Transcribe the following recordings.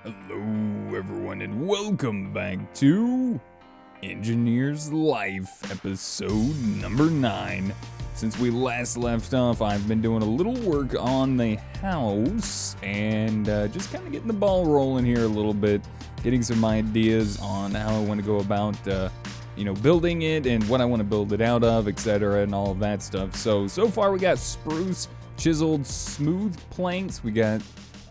Hello, everyone, and welcome back to Engineer's Life, episode number 9. Since we last left off, I've been doing a little work on the house and just kind of getting the ball rolling here a little bit, getting some ideas on how I want to go about, building it and what I want to build it out of, etc., and all of that stuff. So far we got spruce, chiseled, smooth planks. We got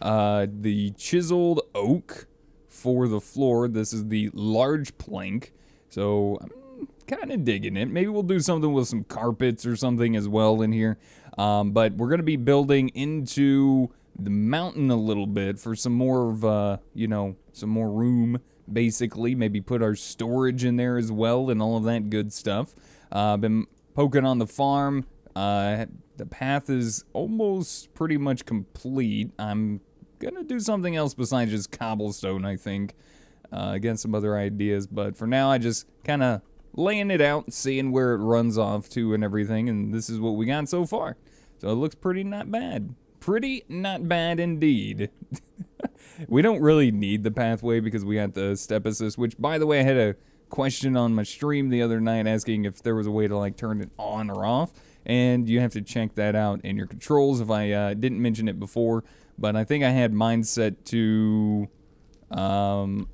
the chiseled oak for the floor. This is the large plank. So I'm kind of digging it. Maybe we'll do something with some carpets or something as well in here. But we're going to be building into the mountain a little bit for some more of, some more room, basically. Maybe put our storage in there as well and all of that good stuff. Been poking on the farm. The path is almost pretty much complete. I'm gonna do something else besides just cobblestone, I think. Get some other ideas, but for now I just kind of laying it out, seeing where it runs off to and everything, and this is what we got so far. So it looks pretty not bad. Pretty not bad indeed. We don't really need the pathway because we got the step assist, which, by the way, I had a question on my stream the other night asking if there was a way to turn it on or off, and you have to check that out in your controls if I didn't mention it before. But I think I had mine set to, I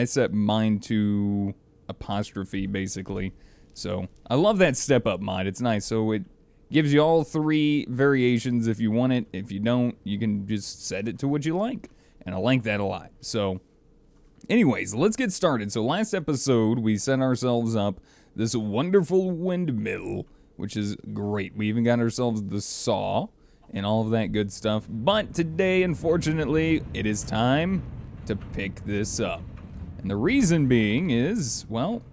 set mine to apostrophe, basically. So, I love that step up mod. It's nice. So, it gives you all 3 variations if you want it. If you don't, you can just set it to what you like. And I like that a lot. So, anyways, let's get started. So, last episode, we set ourselves up this wonderful windmill, which is great. We even got ourselves the saw and all of that good stuff. But today, unfortunately, it is time to pick this up. And the reason being is, well,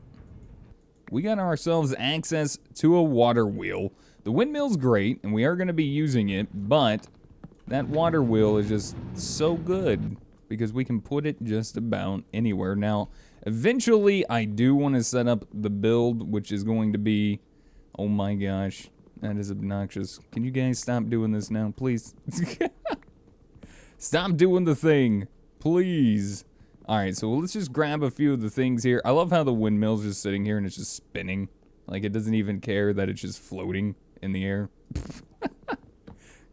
we got ourselves access to a water wheel. The windmill's great, and we are going to be using it, but that water wheel is just so good because we can put it just about anywhere. Now, eventually, I do want to set up the build, which is going to be, oh my gosh, that is obnoxious. Can you guys stop doing this now, please? Stop doing the thing, please. Alright, so let's just grab a few of the things here. I love how the windmill's just sitting here and it's just spinning. Like, it doesn't even care that it's just floating in the air.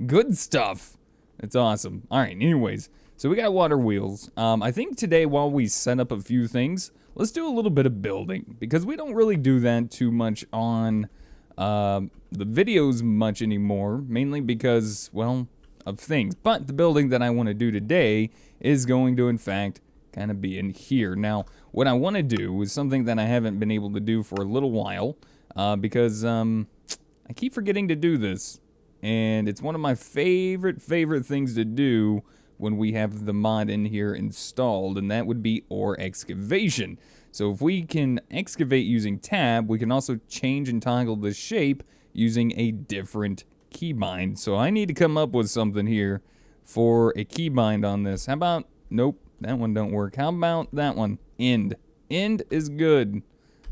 Good stuff. It's awesome. Alright, anyways. So we got water wheels. I think today, while we set up a few things, let's do a little bit of building. Because we don't really do that too much on the videos much anymore, mainly because, well, of things. But the building that I want to do today is going to, in fact, kind of be in here. Now, what I want to do is something that I haven't been able to do for a little while, because I keep forgetting to do this, and it's one of my favorite things to do when we have the mod in here installed, and that would be ore excavation. So if we can excavate using tab, we can also change and toggle the shape using a different keybind. So I need to come up with something here for a keybind on this. How about, nope, that one don't work. How about that one? End. End is good.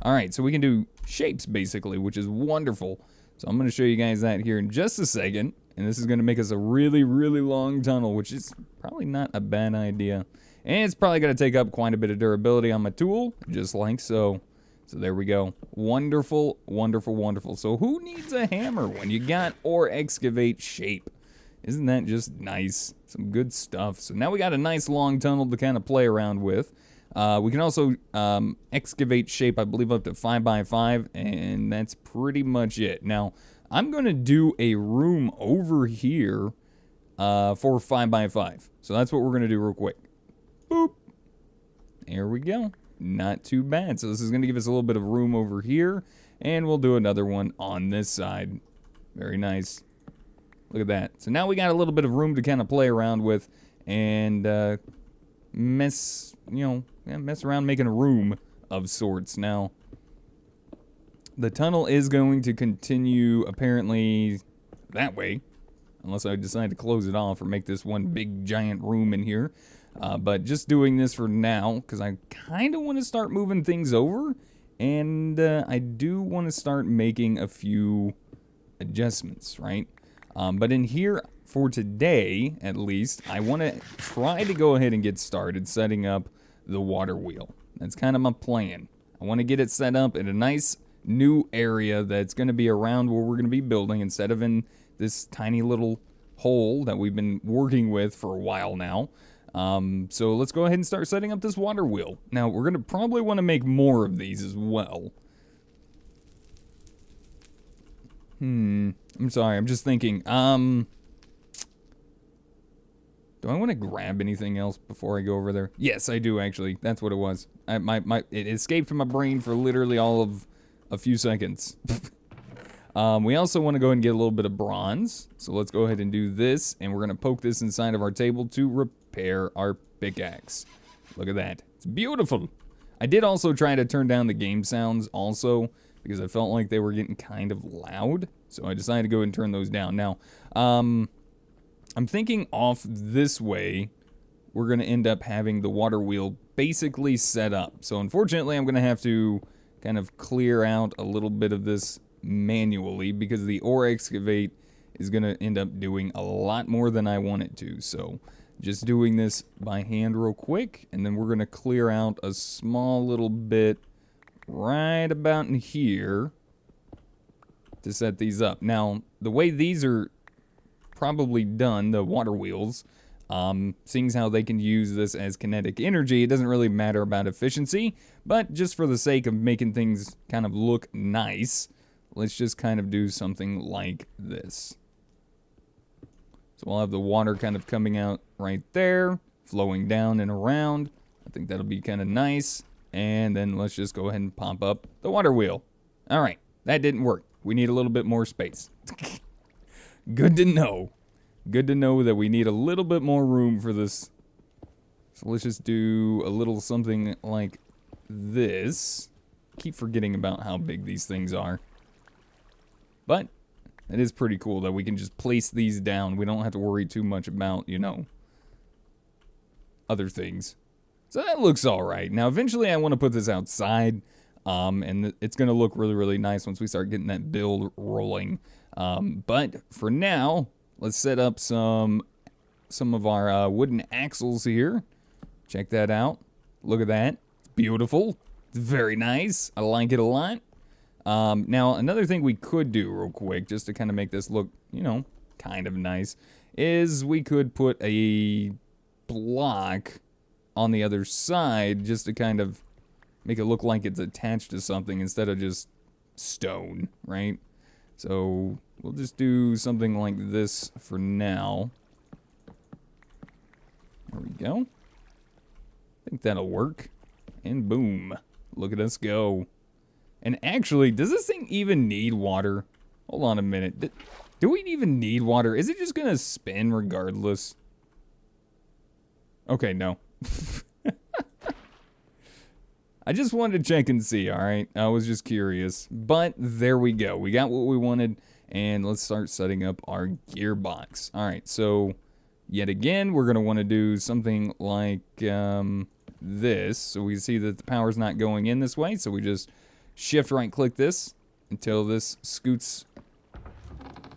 Alright, so we can do shapes basically, which is wonderful. So I'm going to show you guys that here in just a second. And this is going to make us a really long tunnel, which is probably not a bad idea. And it's probably going to take up quite a bit of durability on my tool, just like so. So there we go. Wonderful. So who needs a hammer when you got ore excavate shape? Isn't that just nice? Some good stuff. So now we got a nice long tunnel to kind of play around with. We can also excavate shape, I believe, up to 5x5, and that's pretty much it. Now, I'm going to do a room over here for 5x5. So that's what we're going to do real quick. Boop. There we go. Not too bad. So this is going to give us a little bit of room over here, and we'll do another one on this side. Very nice. Look at that. So now we got a little bit of room to kind of play around with and mess around making a room of sorts. Now, the tunnel is going to continue apparently that way, unless I decide to close it off or make this one big giant room in here. But just doing this for now, because I kind of want to start moving things over, and I do want to start making a few adjustments, right? But in here, for today, at least, I want to try to go ahead and get started setting up the water wheel. That's kind of my plan. I want to get it set up in a nice new area that's going to be around where we're going to be building instead of in this tiny little hole that we've been working with for a while now. So let's go ahead and start setting up this water wheel. Now, we're going to probably want to make more of these as well. I'm sorry, I'm just thinking, do I want to grab anything else before I go over there? Yes, I do, actually. That's what it was. It escaped from my brain for literally all of a few seconds. We also want to go ahead and get a little bit of bronze. So let's go ahead and do this, and we're going to poke this inside of our table to repair our pickaxe. Look at that. It's beautiful. I did also try to turn down the game sounds also, because I felt like they were getting kind of loud. So I decided to go ahead and turn those down. Now, I'm thinking off this way, we're going to end up having the water wheel basically set up. So unfortunately, I'm going to have to kind of clear out a little bit of this manually because the ore excavate is going to end up doing a lot more than I want it to. So just doing this by hand real quick, and then we're going to clear out a small little bit right about in here to set these up. Now, the way these are probably done, the water wheels, seeing as how they can use this as kinetic energy, it doesn't really matter about efficiency, but just for the sake of making things kind of look nice, let's just kind of do something like this. So we'll have the water kind of coming out right there, flowing down and around. I think that'll be kind of nice. And then let's just go ahead and pop up the water wheel. All right, that didn't work. We need a little bit more space. Good to know. Good to know that we need a little bit more room for this. So let's just do a little something like this. Keep forgetting about how big these things are. But it is pretty cool that we can just place these down. We don't have to worry too much about, you know, other things. So that looks all right. Now, eventually I want to put this outside, and it's going to look really, really nice once we start getting that build rolling. But for now, let's set up some of our wooden axles here. Check that out. Look at that. It's beautiful. It's very nice. I like it a lot. Now, another thing we could do real quick, just to kind of make this look, you know, kind of nice, is we could put a block on the other side just to kind of make it look like it's attached to something instead of just stone, right? So we'll just do something like this for now. There we go. I think that'll work. And boom. Look at us go. And actually, does this thing even need water? Hold on a minute. Do we even need water? Is it just going to spin regardless? Okay, no. I just wanted to check and see, alright? I was just curious. But there we go. We got what we wanted. And let's start setting up our gearbox. Alright, so yet again, we're going to want to do something like this. So we see that the power's not going in this way. So we just shift right click this until this scoots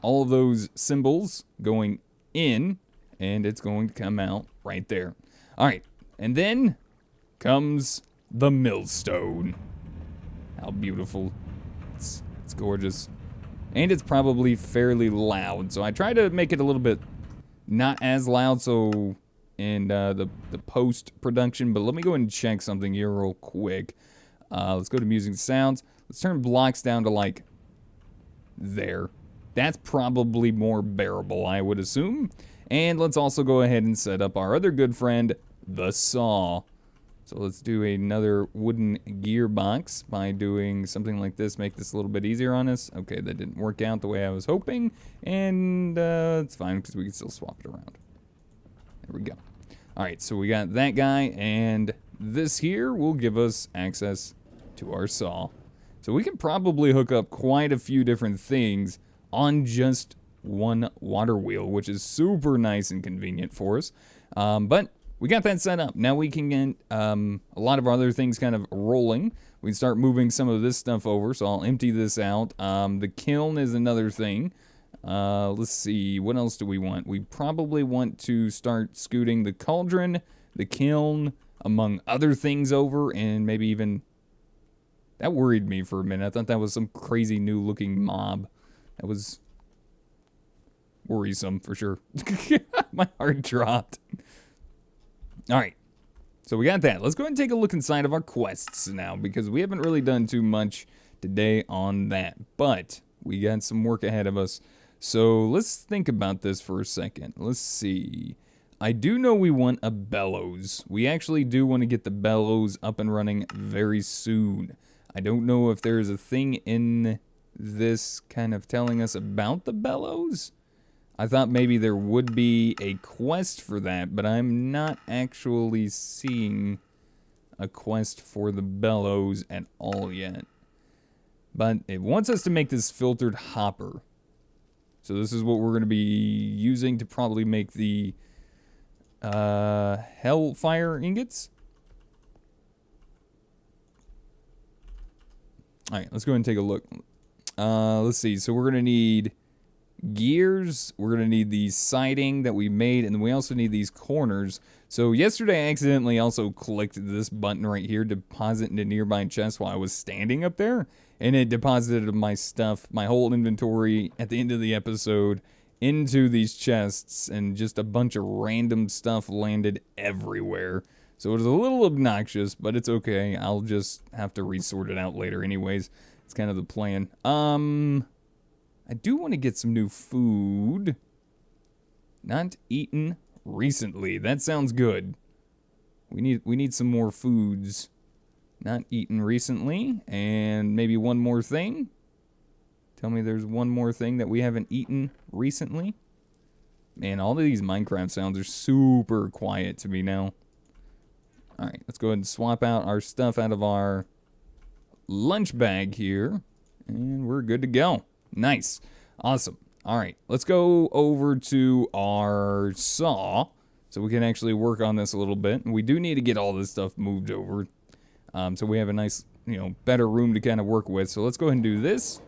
all of those symbols going in. And it's going to come out right there. Alright, and then comes the millstone. How beautiful. It's gorgeous. And it's probably fairly loud. So I try to make it a little bit not as loud so in the post-production. But let me go ahead and check something here real quick. Let's go to music and sounds. Let's turn blocks down to like there. That's probably more bearable, I would assume. And let's also go ahead and set up our other good friend, the saw. So let's do another wooden gearbox by doing something like this. Make this a little bit easier on us. Okay, that didn't work out the way I was hoping. And it's fine because we can still swap it around. There we go. All right, so we got that guy. And this here will give us access to our saw. So we can probably hook up quite a few different things on just one water wheel, which is super nice and convenient for us. But we got that set up. Now we can get a lot of our other things kind of rolling. We can start moving some of this stuff over, so I'll empty this out. The kiln is another thing. Let's see, what else do we want? We probably want to start scooting the cauldron, the kiln, among other things over, and maybe even... That worried me for a minute. I thought that was some crazy new looking mob. That was worrisome for sure. My heart dropped. Alright, so we got that. Let's go ahead and take a look inside of our quests now, because we haven't really done too much today on that. But we got some work ahead of us. So let's think about this for a second. Let's see. I do know we want a bellows. We actually do want to get the bellows up and running very soon. I don't know if there's a thing in this kind of telling us about the bellows. I thought maybe there would be a quest for that, but I'm not actually seeing a quest for the bellows at all yet. But it wants us to make this filtered hopper. So this is what we're going to be using to probably make the hellfire ingots. Alright, let's go ahead and take a look. Let's see. So we're going to need gears. We're going to need the siding that we made. And then we also need these corners. So yesterday I accidentally also clicked this button right here, deposit into nearby chest, while I was standing up there. And it deposited my stuff, my whole inventory at the end of the episode into these chests. And just a bunch of random stuff landed everywhere. So it was a little obnoxious, but it's okay. I'll just have to resort it out later anyways. It's kind of the plan. I do want to get some new food. Not eaten recently. That sounds good. We need some more foods. Not eaten recently. And maybe one more thing. Tell me there's one more thing that we haven't eaten recently. Man, all of these Minecraft sounds are super quiet to me now. Alright, let's go ahead and swap out our stuff out of our lunch bag here. And we're good to go. Nice. Awesome. Alright, let's go over to our saw so we can actually work on this a little bit. And we do need to get all this stuff moved over so we have a nice, better room to kind of work with. So let's go ahead and do this.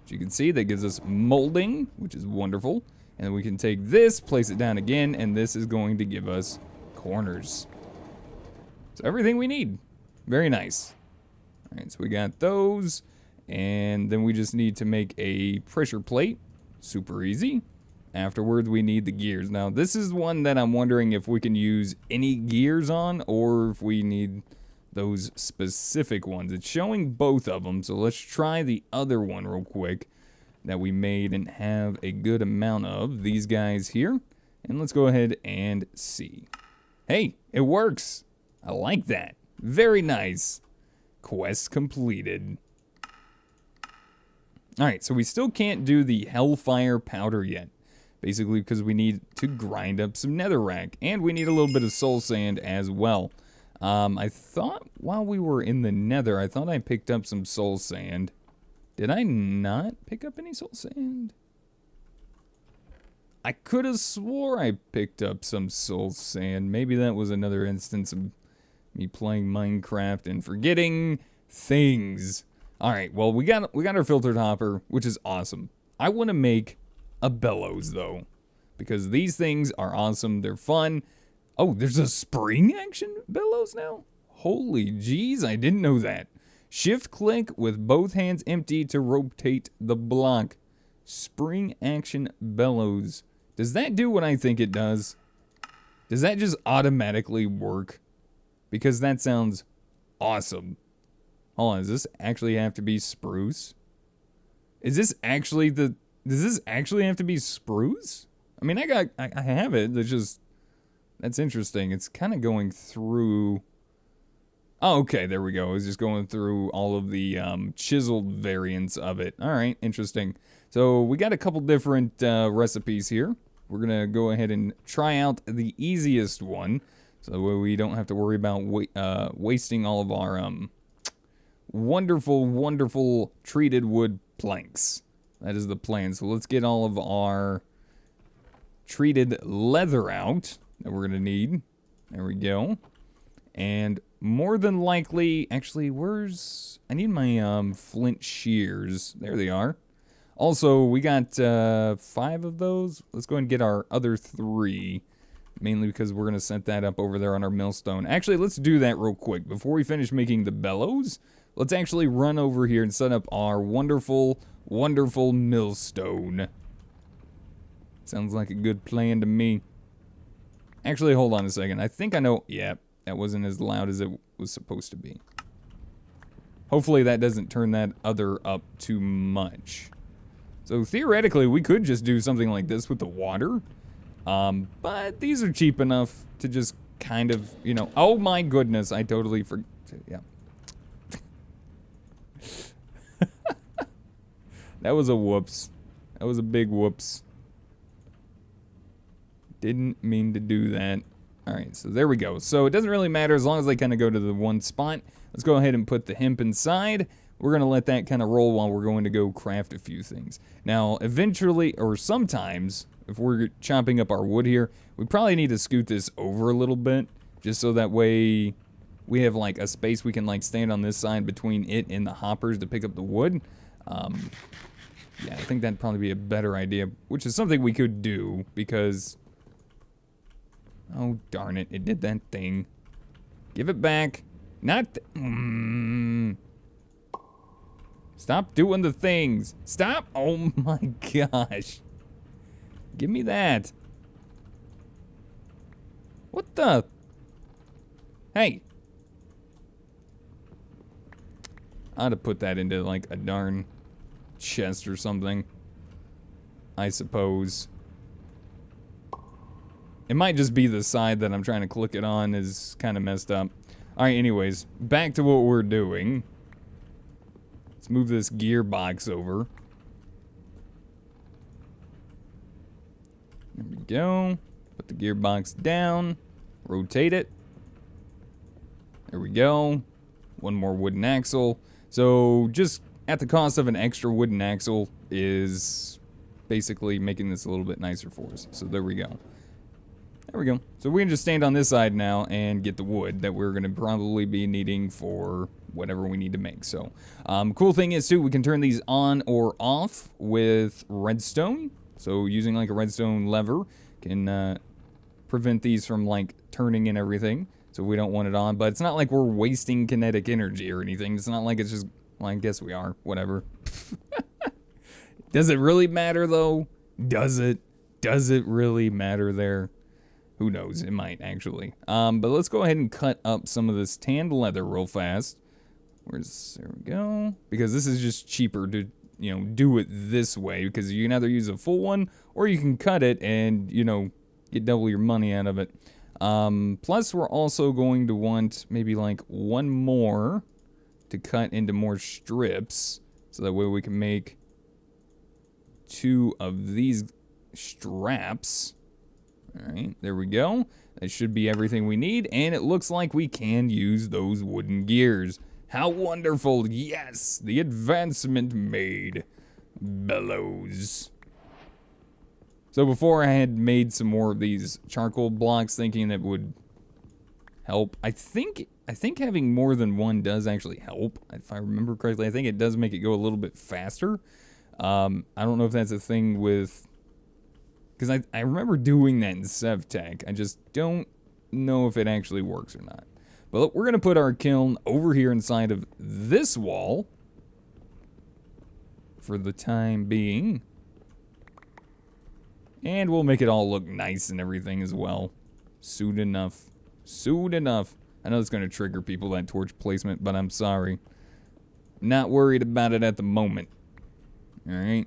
As you can see, that gives us molding, which is wonderful. And then we can take this, place it down again, and this is going to give us corners. So everything we need. Very nice. Alright, so we got those. And then we just need to make a pressure plate. Super easy. Afterwards, we need the gears. Now, this is one that I'm wondering if we can use any gears on, or if we need those specific ones. It's showing both of them, so let's try the other one real quick that we made and have a good amount of. These guys here. And let's go ahead and see. Hey, it works! I like that. Very nice. Quest completed. Alright, so we still can't do the hellfire powder yet. Basically because we need to grind up some netherrack. And we need a little bit of soul sand as well. I thought while we were in the nether, I thought I picked up some soul sand. Did I not pick up any soul sand? I could have swore I picked up some soul sand. Maybe that was another instance of me playing Minecraft and forgetting things. Alright, well, we got our filtered hopper, which is awesome. I want to make a bellows, though, because these things are awesome. They're fun. Oh, there's a spring action bellows now? Holy jeez, I didn't know that. Shift click with both hands empty to rotate the block. Spring action bellows. Does that do what I think it does? Does that just automatically work? Because that sounds awesome. Hold on, does this actually have to be spruce? Is this actually does this actually have to be spruce? I mean, I have it. It's just, that's interesting. It's kind of going through. Oh, okay, there we go. It's just going through all of the chiseled variants of it. All right, interesting. So we got a couple different recipes here. We're gonna go ahead and try out the easiest one, so that way we don't have to worry about wasting all of our wonderful, wonderful treated wood planks. That is the plan. So let's get all of our treated leather out that we're gonna need. There we go. And more than likely, actually, I need my flint shears. There they are. Also, we got 5 of those. Let's go ahead and get our other 3. Mainly because we're going to set that up over there on our millstone. Actually, let's do that real quick. Before we finish making the bellows, let's actually run over here and set up our wonderful, wonderful millstone. Sounds like a good plan to me. Actually, hold on a second. I think I know... Yeah, that wasn't as loud as it was supposed to be. Hopefully that doesn't turn that other up too much. So theoretically, we could just do something like this with the water. But these are cheap enough to just kind of, you know... Oh my goodness, I totally forgot. Yeah. That was a whoops. That was a big whoops. Didn't mean to do that. Alright, so there we go. So it doesn't really matter as long as they kind of go to the one spot. Let's go ahead and put the hemp inside. We're going to let that kind of roll while we're going to go craft a few things. Now, eventually, or sometimes, if we're chopping up our wood here, we probably need to scoot this over a little bit, just so that way we have like a space we can like stand on this side between it and the hoppers to pick up the wood. Yeah, I think that'd probably be a better idea, which is something we could do because... Oh, darn it, it did that thing. Give it back. Not... Stop doing the things. Stop. Oh my gosh. Give me that. What the? Hey. I ought to put that into like a darn chest or something. I suppose. It might just be the side that I'm trying to click it on is kind of messed up. Alright, anyways. Back to what we're doing. Let's move this gearbox over. There we go. Put the gearbox down. Rotate it. There we go. One more wooden axle. So just at the cost of an extra wooden axle is basically making this a little bit nicer for us. So there we go. There we go. So we can just stand on this side now and get the wood that we're going to probably be needing for whatever we need to make. So, cool thing is too, we can turn these on or off with redstone. So using like a redstone lever can prevent these from like turning and everything. So we don't want it on, but it's not like we're wasting kinetic energy or anything. It's not like it's just, well, I guess we are, whatever. Does it really matter though? Does it? Does it really matter there? Who knows? It might actually. But let's go ahead and cut up some of this tanned leather real fast. There we go. Because this is just cheaper to, you know, do it this way. Because you can either use a full one, or you can cut it and, you know, get double your money out of it. Plus, we're also going to want maybe like one more to cut into more strips. So that way we can make 2 of these straps. Alright, there we go. That should be everything we need, and it looks like we can use those wooden gears. How wonderful! Yes! The advancement made. Bellows. So before I had made some more of these charcoal blocks thinking that would help. I think having more than one does actually help. If I remember correctly, I think it does make it go a little bit faster. I don't know if that's a thing with... Because I remember doing that in SevTech. I just don't know if it actually works or not. But look, we're going to put our kiln over here inside of this wall. For the time being. And we'll make it all look nice and everything as well. Soon enough. Soon enough. I know it's going to trigger people, that torch placement, but I'm sorry. Not worried about it at the moment. Alright.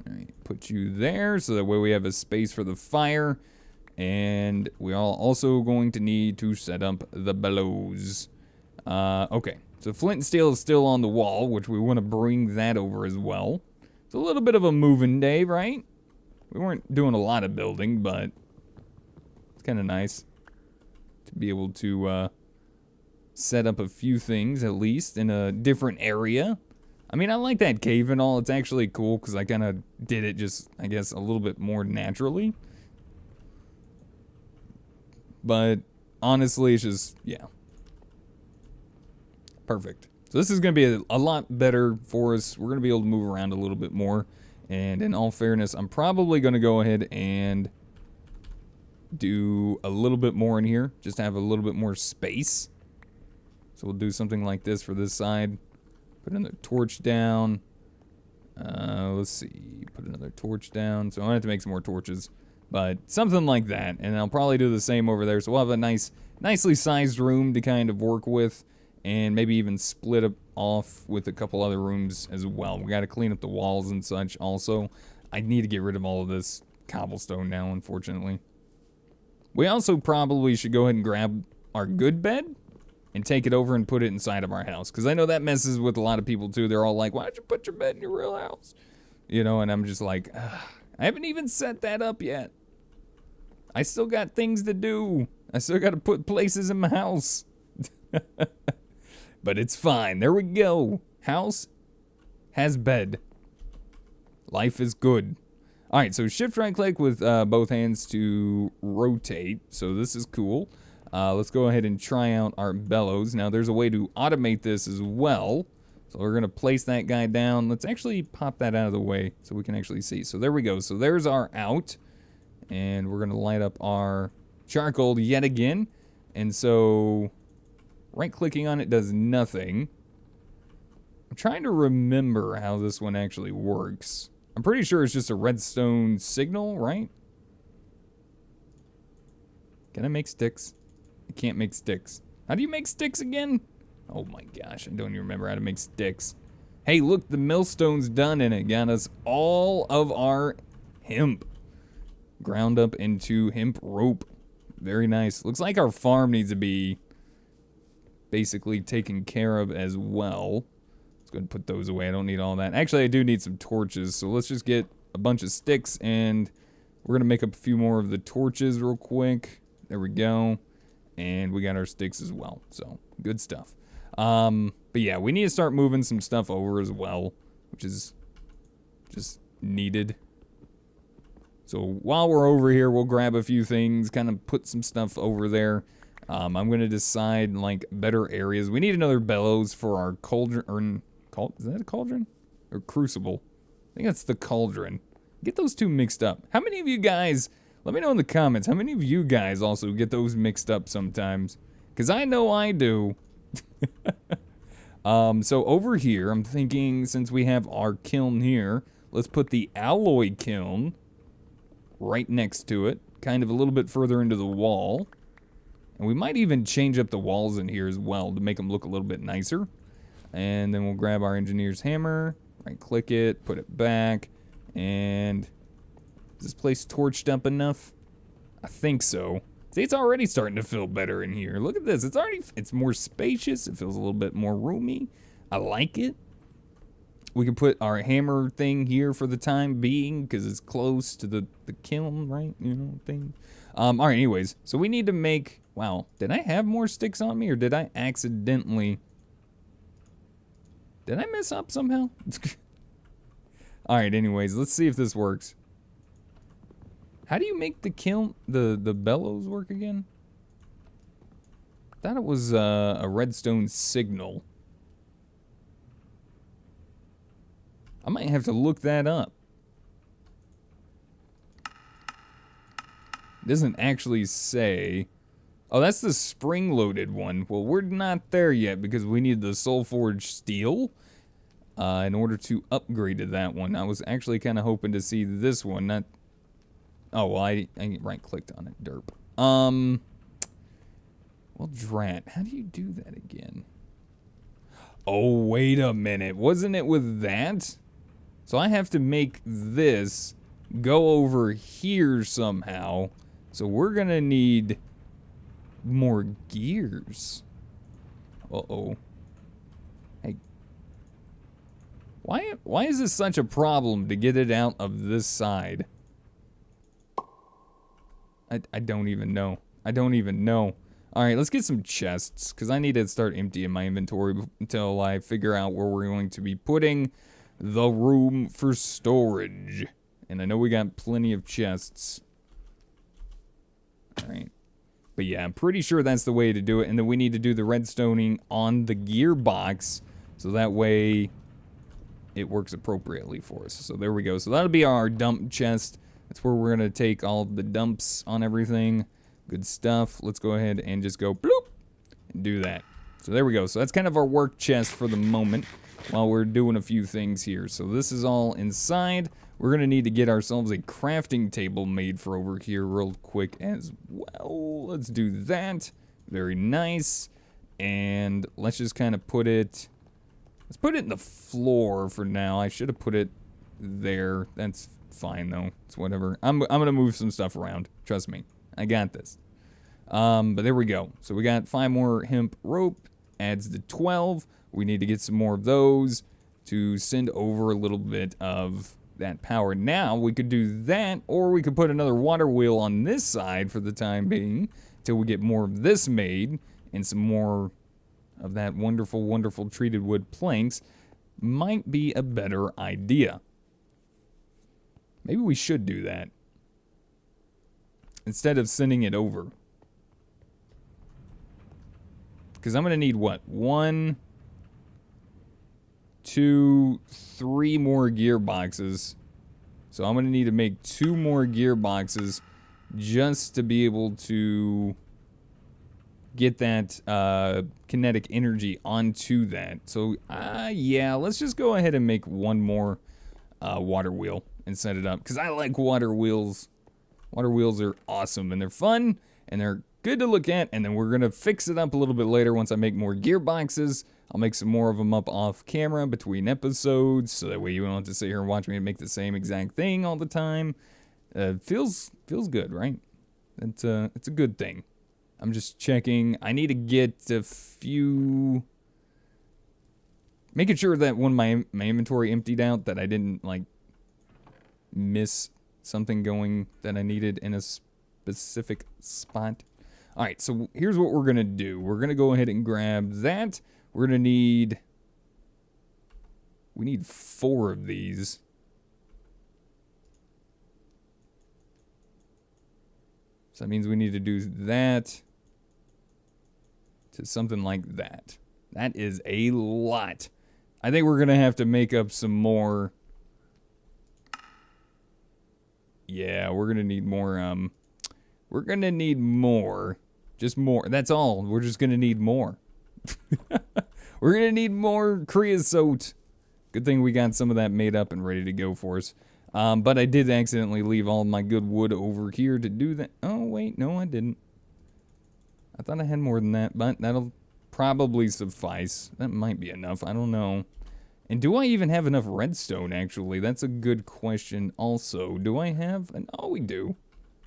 Alright, put you there so that way we have a space for the fire. And we are also going to need to set up the bellows. Okay, so flint and steel is still on the wall, which we want to bring that over as well. It's a little bit of a moving day, right? We weren't doing a lot of building, but it's kind of nice to be able to set up a few things, at least, in a different area. I mean, I like that cave and all. It's actually cool because I kind of did it just, I guess, a little bit more naturally. But honestly, it's just, yeah. Perfect. So this is going to be a lot better for us. We're going to be able to move around a little bit more. And in all fairness, I'm probably going to go ahead and do a little bit more in here. Just to have a little bit more space. So we'll do something like this for this side. Put another torch down. Let's see. Put another torch down. So I'm going to have to make some more torches. But something like that. And I'll probably do the same over there. So we'll have a nicely sized room to kind of work with. And maybe even split up off with a couple other rooms as well. We got to clean up the walls and such also. I need to get rid of all of this cobblestone now, unfortunately. We also probably should go ahead and grab our good bed and take it over and put it inside of our house. Because I know that messes with a lot of people too. They're all like, why don't you put your bed in your real house? You know, and I'm just like, I haven't even set that up yet. I still got things to do. I still got to put places in my house. But it's fine. There we go. House has bed. Life is good. All right, so shift right click with both hands to rotate. So this is cool. Let's go ahead and try out our bellows. Now there's a way to automate this as well. So we're going to place that guy down. Let's actually pop that out of the way so we can actually see. So there we go. So there's our out. And we're going to light up our charcoal yet again. And so right-clicking on it does nothing. I'm trying to remember how this one actually works. I'm pretty sure it's just a redstone signal, right? Can I make sticks? I can't make sticks. How do you make sticks again? Oh my gosh, I don't even remember how to make sticks. Hey, look, the millstone's done and it got us all of our hemp. Ground up into hemp rope. Very nice. Looks like our farm needs to be basically taken care of as well. Let's go ahead and put those away. I don't need all that. Actually, I do need some torches, so let's just get a bunch of sticks and we're going to make up a few more of the torches real quick. There we go. And we got our sticks as well, so good stuff. But yeah, we need to start moving some stuff over as well, which is just needed. So while we're over here, we'll grab a few things, kind of put some stuff over there. I'm going to decide, like, better areas. We need another bellows for our cauldron, or, is that a cauldron? Or crucible? I think that's the cauldron. Get those two mixed up. How many of you guys, let me know in the comments, how many of you guys also get those mixed up sometimes? Because I know I do. So over here, I'm thinking, since we have our kiln here, let's put the alloy kiln right next to it, kind of a little bit further into the wall. And we might even change up the walls in here as well to make them look a little bit nicer. And then we'll grab our engineer's hammer, right click it, put it back, and is this place torched up enough? I think so. See, it's already starting to feel better in here. Look at this. It's more spacious. It feels a little bit more roomy. I like it. We can put our hammer thing here for the time being because it's close to the kiln, right? You know, thing. All right, anyways. So we need to make... Wow, did I have more sticks on me or did I accidentally... Did I mess up somehow? All right, anyways, let's see if this works. How do you make the kiln, the bellows work again? I thought it was a redstone signal. I might have to look that up. It doesn't actually say... Oh, that's the spring-loaded one. Well, we're not there yet because we need the soul-forged steel in order to upgrade to that one. I was actually kind of hoping to see this one, not... Oh, well, I right-clicked on it. Derp. Well, drat. How do you do that again? Oh, wait a minute. Wasn't it with that? So I have to make this go over here somehow. So we're going to need... more gears. Uh-oh. Hey. Why is this such a problem to get it out of this side? I don't even know. I don't even know. Alright, let's get some chests, because I need to start emptying my inventory until I figure out where we're going to be putting the room for storage. And I know we got plenty of chests. Alright. But yeah, I'm pretty sure that's the way to do it. And then we need to do the redstoning on the gearbox So that way it works appropriately for us. So there we go. So that'll be our dump chest. That's where we're going to take all of the dumps on everything. Good stuff. Let's go ahead and just go bloop and do that. So there we go. So that's kind of our work chest for the moment while we're doing a few things here. So this is all inside. We're going to need to get ourselves a crafting table made for over here real quick as well. Let's do that. Very nice. And let's just kind of put it... Let's put it in the floor for now. I should have put it there. That's fine, though. It's whatever. I'm going to move some stuff around. Trust me. I got this. But there we go. So we got 5 more hemp rope. Adds to 12. We need to get some more of those to send over a little bit of that power. Now, we could do that, or we could put another water wheel on this side for the time being till we get more of this made and some more of that wonderful, wonderful treated wood planks. Might be a better idea. Maybe we should do that instead of sending it over. Because I'm going to need, what, 1, 2, 3 more gearboxes. So I'm going to need to make 2 more gearboxes just to be able to get that kinetic energy onto that. So, yeah, let's just go ahead and make 1 more water wheel and set it up. Because I like water wheels. Water wheels are awesome, and they're fun, and they're good to look at, and then we're going to fix it up a little bit later once I make more gearboxes. I'll make some more of them up off camera between episodes, so that way you don't have to sit here and watch me make the same exact thing all the time. Feels good, right? It's a good thing. I'm just checking. I need to get a few... Making sure that when my inventory emptied out, that I didn't, like, miss something going that I needed in a specific spot. Alright, so here's what we're going to do. We're going to go ahead and grab that. We're going to need... We need 4 of these. So that means we need to do that to something like that. That is a lot. I think we're going to have to make up some more. Yeah, we're going to need more. We're going to need more. Just more. That's all. We're just going to need more. We're going to need more creosote. Good thing we got some of that made up and ready to go for us. But I did accidentally leave all my good wood over here to do that. Oh, wait. No, I didn't. I thought I had more than that, but that'll probably suffice. That might be enough. I don't know. And do I even have enough redstone, actually? That's a good question also. Do I have? Oh, we do.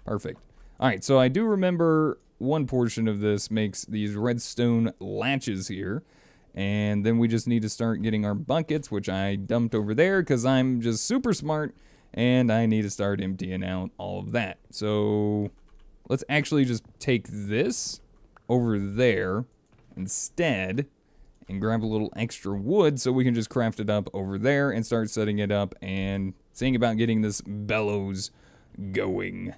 Perfect. All right, so I do remember one portion of this makes these redstone latches here. And then we just need to start getting our buckets, which I dumped over there because I'm just super smart. And I need to start emptying out all of that. So let's actually just take this over there instead and grab a little extra wood so we can just craft it up over there and start setting it up and seeing about getting this bellows going.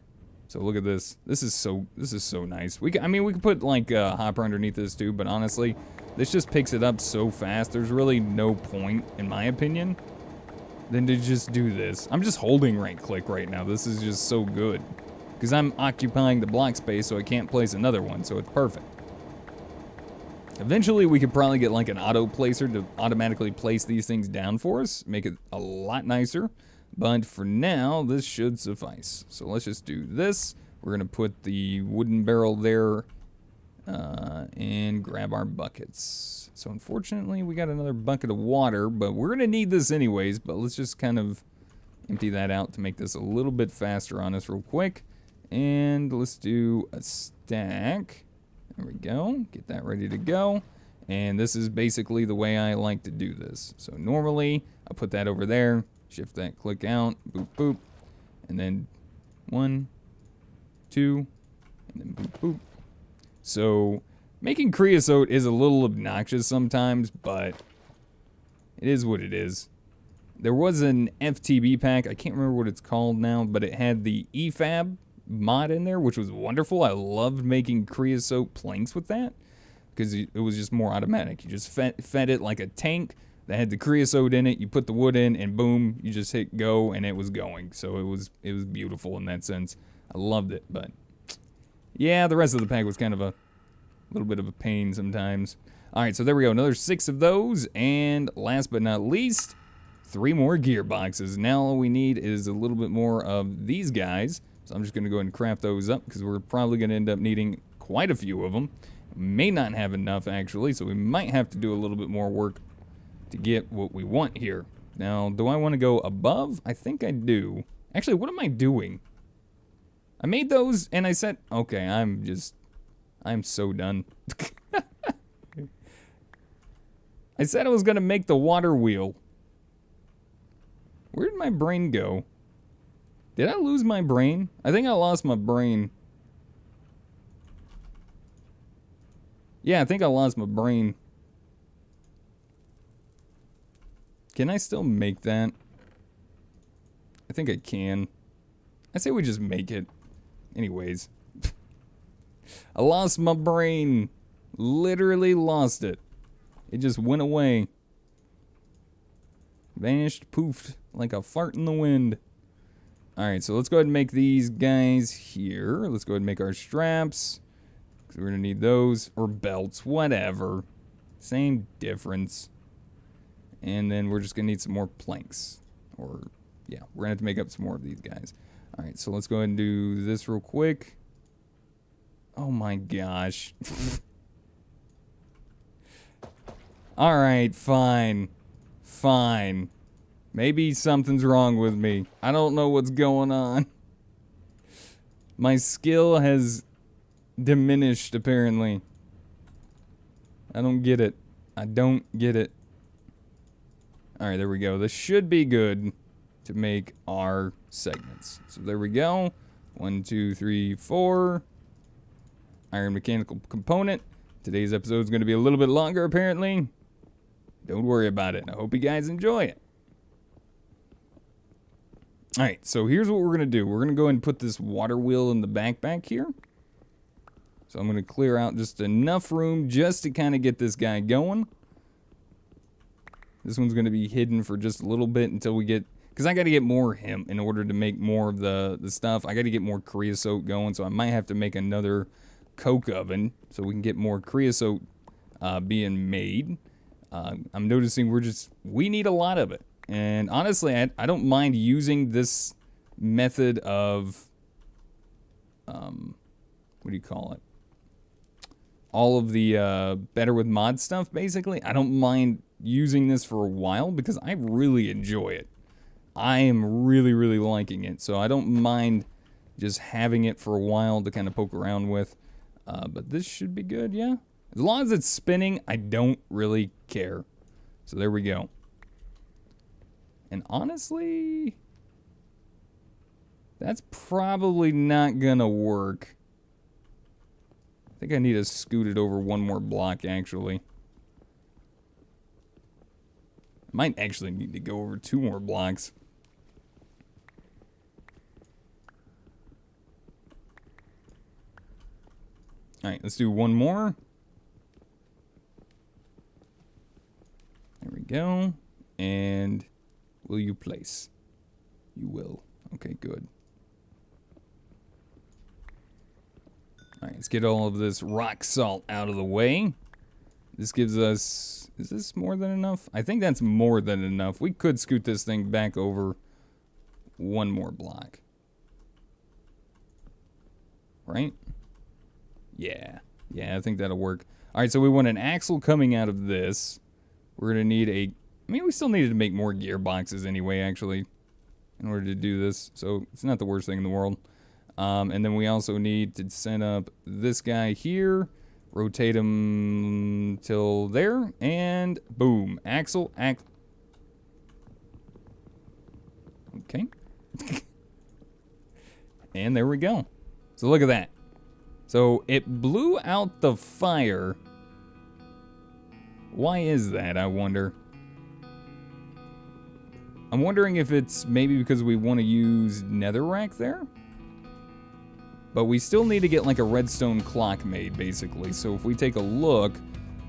So look at this. This is so nice. We could put like a hopper underneath this too, but honestly, this just picks it up so fast. There's really no point, in my opinion, than to just do this. I'm just holding right click right now. This is just so good. Because I'm occupying the block space, so I can't place another one, so it's perfect. Eventually, we could probably get like an auto placer to automatically place these things down for us. Make it a lot nicer. But for now, this should suffice. So let's just do this. We're going to put the wooden barrel there and grab our buckets. So unfortunately, we got another bucket of water, but we're going to need this anyways. But let's just kind of empty that out to make this a little bit faster on us real quick. And let's do a stack. There we go. Get that ready to go. And this is basically the way I like to do this. So normally, I put that over there. Shift that click out, boop, boop, and then 1, 2, and then boop, boop. So making creosote is a little obnoxious sometimes, but it is what it is. There was an FTB pack, I can't remember what it's called now, but it had the EFAB mod in there, which was wonderful. I loved making creosote planks with that. because it was just more automatic. You just fed it like a tank that had the creosote in it. You put the wood in, and boom, you just hit go, and it was going. So it was beautiful in that sense. I loved it, but yeah, the rest of the pack was kind of a little bit of a pain sometimes. All right, so there we go. Another 6 of those, and last but not least, 3 more gearboxes. Now all we need is a little bit more of these guys. So I'm just going to go ahead and craft those up because we're probably going to end up needing quite a few of them. May not have enough, actually, so we might have to do a little bit more work to get what we want here. Now, do I want to go above? I think I do. Actually, what am I doing? I made those, and I said, okay, I'm so done. I said I was going to make the water wheel. Where did my brain go? Did I lose my brain? I think I lost my brain. Yeah, I think I lost my brain. Can I still make that? I think I can. I say we just make it. Anyways. I lost my brain. Literally lost it. It just went away. Vanished, poofed, like a fart in the wind. Alright, so let's go ahead and make these guys here. Let's go ahead and make our straps. Because we're going to need those. Or belts, whatever. Same difference. And then we're just going to need some more planks. Or, yeah, we're going to have to make up some more of these guys. Alright, so let's go ahead and do this real quick. Oh my gosh. Alright, fine. Fine. Maybe something's wrong with me. I don't know what's going on. My skill has diminished, apparently. I don't get it. I don't get it. Alright, there we go. This should be good to make our segments. So there we go. 1, 2, 3, 4. Iron mechanical component. Today's episode is going to be a little bit longer, apparently. Don't worry about it. I hope you guys enjoy it. Alright, so here's what we're going to do. We're going to go ahead and put this water wheel in the backpack here. So I'm going to clear out just enough room just to kind of get this guy going. This one's going to be hidden for just a little bit until we get... Because I got to get more hemp in order to make more of the stuff. I got to get more creosote going, so I might have to make another coke oven so we can get more creosote being made. I'm noticing we need a lot of it. And honestly, I don't mind using this method of, what do you call it? All of the better with mod stuff, basically. I don't mind using this for a while because I really enjoy it. I am really, really liking it. So I don't mind just having it for a while to kind of poke around with. But this should be good, yeah. As long as it's spinning, I don't really care. So there we go. And honestly, that's probably not gonna work. I think I need to scoot it over one more block, actually. Might actually need to go over 2 more blocks. Alright, let's do one more. There we go. And will you place? You will. Okay, good. Alright, let's get all of this rock salt out of the way. This gives us... Is this more than enough? I think that's more than enough. We could scoot this thing back over one more block. Right? Yeah. Yeah, I think that'll work. Alright, so we want an axle coming out of this. We're going to need a... I mean, we still needed to make more gearboxes anyway, actually, in order to do this. So it's not the worst thing in the world. And then we also need to set up this guy here. Rotate him till there. And boom. Axle. Okay. And there we go. So look at that. So it blew out the fire. Why is that, I wonder? I'm wondering if it's maybe because we want to use netherrack there? But we still need to get like a redstone clock made, basically. So if we take a look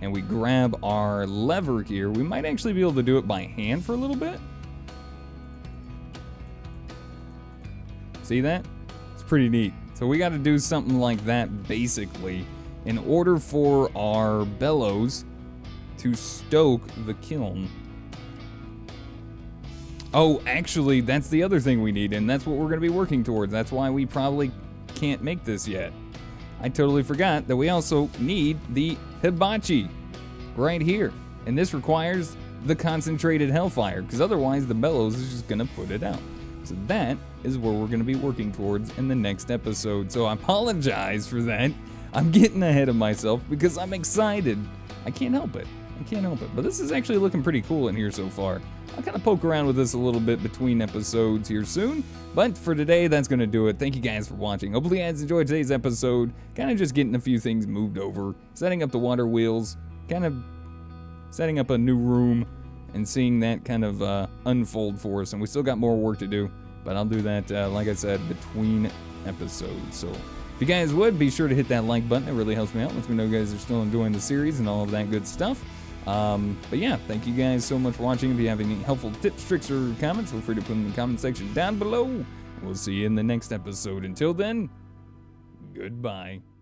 and we grab our lever here, we might actually be able to do it by hand for a little bit. See that? It's pretty neat. So we got to do something like that, basically, in order for our bellows to stoke the kiln. Oh, actually, that's the other thing we need, and that's what we're going to be working towards. That's why we probably can't make this yet. I totally forgot that we also need the hibachi right here. And this requires the concentrated hellfire, because otherwise the bellows is just going to put it out. So that is where we're going to be working towards in the next episode. So I apologize for that. I'm getting ahead of myself because I'm excited. I can't help it. But this is actually looking pretty cool in here so far. I'll kind of poke around with this a little bit between episodes here soon. But for today, that's going to do it. Thank you guys for watching. Hopefully you guys enjoyed today's episode. Kind of just getting a few things moved over. Setting up the water wheels. Kind of setting up a new room. And seeing that kind of unfold for us. And we still got more work to do. But I'll do that, like I said, between episodes. So if you guys would, be sure to hit that like button. It really helps me out. Lets me know you guys are still enjoying the series and all of that good stuff. But yeah, thank you guys so much for watching. If you have any helpful tips, tricks, or comments, feel free to put them in the comment section down below. We'll see you in the next episode. Until then, goodbye.